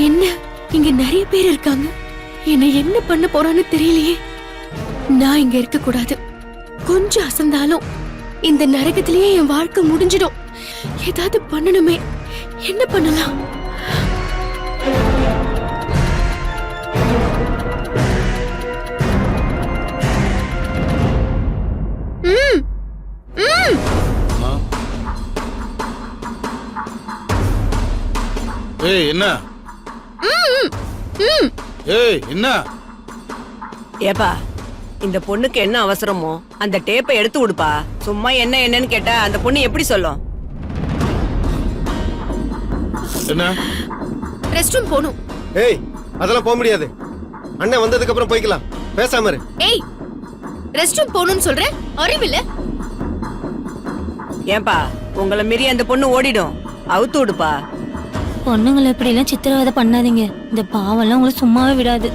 என்ன இங்க நிறைய பேர் இருக்காங்க. என்ன என்ன பண்ண போறான்னு தெரியலையே. நான் இங்க இருக்க கூடாது. கொஞ்சம் அசந்தாலும் இந்த நரகத்திலேயே என் வாழ்க்கை முடிஞ்சிடும். ஏதாவது பண்ணணுமே. என்ன பண்ணலாம்? ஏய் என்ன? ஏய் என்ன? ஏப்பா, இந்த பொண்ணுக்கு என்ன அவசரமோ அந்த டேப்பை எடுத்து விடுப்பா. சும்மா என்ன என்னன்னு கேட்டா அந்த பொண்ணு எப்படி சொல்லும்? என்ன? ரெஸ்ட் ரூம் போணும். ஏய் அதெல்லாம் போக முடியாது. அண்ணன் வந்ததுக்கு அப்புறம் போய்க்கலாம். பேசாம இரு. ஏய் ரெஸ்ட் ரூம் போணும்னு சொல்றேன். அறிவில்ல? ஏன்பா, உங்களை மீறி அந்த பொண்ணு ஓடிடும். அவுத்து விடுப்பா. பொண்ணுங்களை இப்படி எல்லாம் சித்திரவதை பண்ணாதீங்க. இந்த பாவெல்லாம் உங்களை சும்மாவே விடாது.